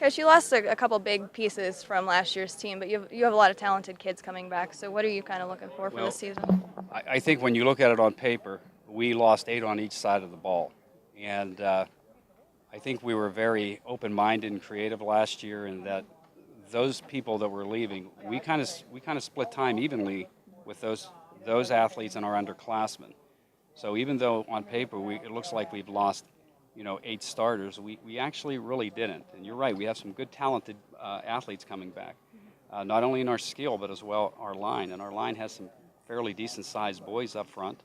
Coach, you lost a couple big pieces from last year's team, but you have a lot of talented kids coming back. So what are you kind of looking for this season? I think when you look at it on paper, we lost 8 on each side of the ball. And I think we were very open-minded and creative last year, and that those people that were leaving, we kind of split time evenly with those athletes and our underclassmen. So even though on paper it looks like we've lost 8 starters, we actually really didn't. And you're right, we have some good talented athletes coming back, not only in our skill but as well our line. And our line has some fairly decent-sized boys up front,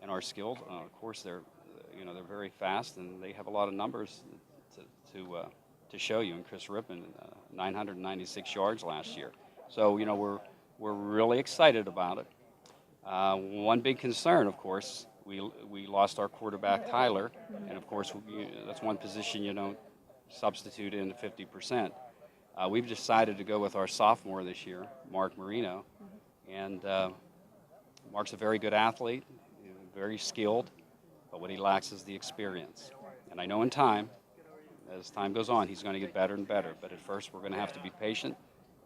and our skilled. Of course, they're very fast, and they have a lot of numbers to show you. And Chris Rippon, 996 yards last year. So we're really excited about it. One big concern, of course, we lost our quarterback Tyler, and of course that's one position you don't substitute in 50%. We've decided to go with our sophomore this year, Mark Marino, and Mark's a very good athlete, very skilled, but what he lacks is the experience. And I know as time goes on, he's going to get better and better. But at first, we're going to have to be patient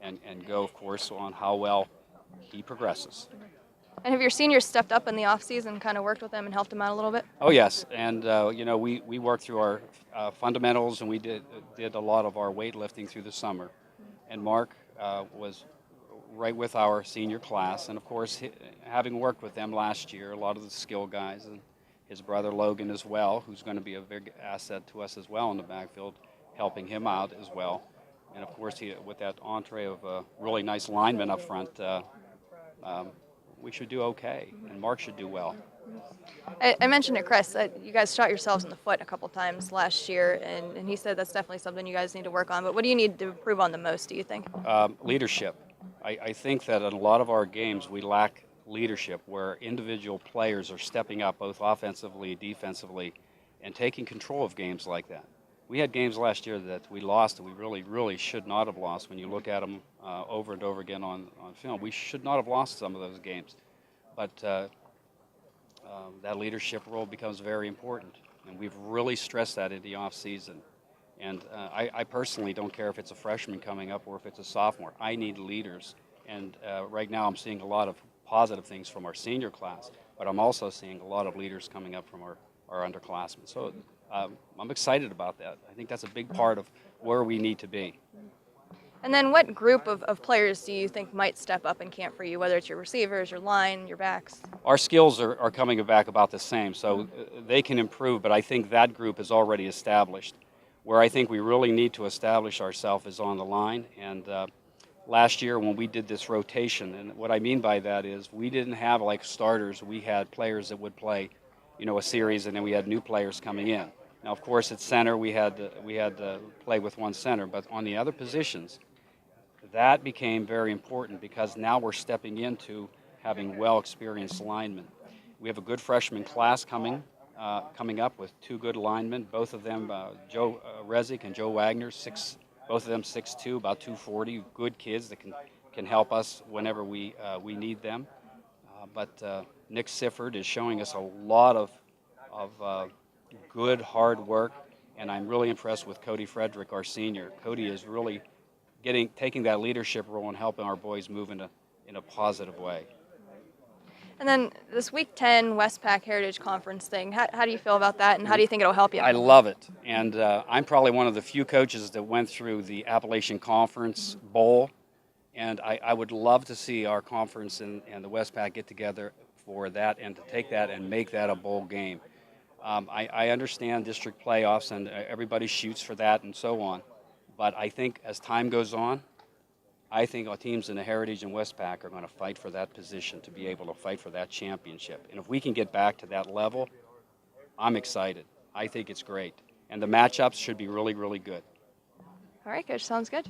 and go, of course, on how well he progresses. And have your seniors stepped up in the offseason, kind of worked with them and helped them out a little bit? Oh, yes. And, we worked through our fundamentals, and we did a lot of our weightlifting through the summer. And Mark was right with our senior class. And, of course, having worked with them last year, a lot of the skill guys, and his brother Logan as well, who's going to be a big asset to us as well in the backfield, helping him out as well. And, of course, with that entree of a really nice lineman up front, we should do okay, and Mark should do well. I mentioned to Chris that you guys shot yourselves in the foot a couple times last year, and he said that's definitely something you guys need to work on. But what do you need to improve on the most, do you think? Leadership. I think that in a lot of our games we lack leadership, where individual players are stepping up both offensively, defensively, and taking control of games like that. We had games last year that we lost that we really, really should not have lost. When you look at them over and over again on film, we should not have lost some of those games. But that leadership role becomes very important, and we've really stressed that in the off season. And I personally don't care if it's a freshman coming up or if it's a sophomore. I need leaders, and right now I'm seeing a lot of positive things from our senior class, but I'm also seeing a lot of leaders coming up from our underclassmen. So I'm excited about that. I think that's a big part of where we need to be. And then what group of players do you think might step up in camp for you, whether it's your receivers, your line, your backs? Our skills are coming back about the same, so they can improve, but I think that group is already established. Where I think we really need to establish ourselves is on the line. And last year when we did this rotation, and what I mean by that is we didn't have like starters. We had players that would play, a series, and then we had new players coming in. Now, of course, at center we had to play with one center, but on the other positions, that became very important because now we're stepping into having well-experienced linemen. We have a good freshman class coming up with 2 good linemen, both of them, Joe Rezik and Joe Wagner, both of them 6'2", about 240, good kids that can help us whenever we need them. But Nick Sifford is showing us a lot of good, hard work, and I'm really impressed with Cody Frederick, our senior. Cody is really taking that leadership role and helping our boys move in a positive way. And then this Week 10 WestPAC Heritage Conference thing, how do you feel about that, and how do you think it'll help you? I love it, and I'm probably one of the few coaches that went through the Appalachian Conference Bowl, and I would love to see our conference and the WestPAC get together for that and to take that and make that a bowl game. I understand district playoffs, and everybody shoots for that and so on, but I think as time goes on, I think our teams in the Heritage and WestPAC are going to fight for that position, to be able to fight for that championship. And if we can get back to that level, I'm excited. I think it's great. And the matchups should be really, really good. All right, Coach. Sounds good.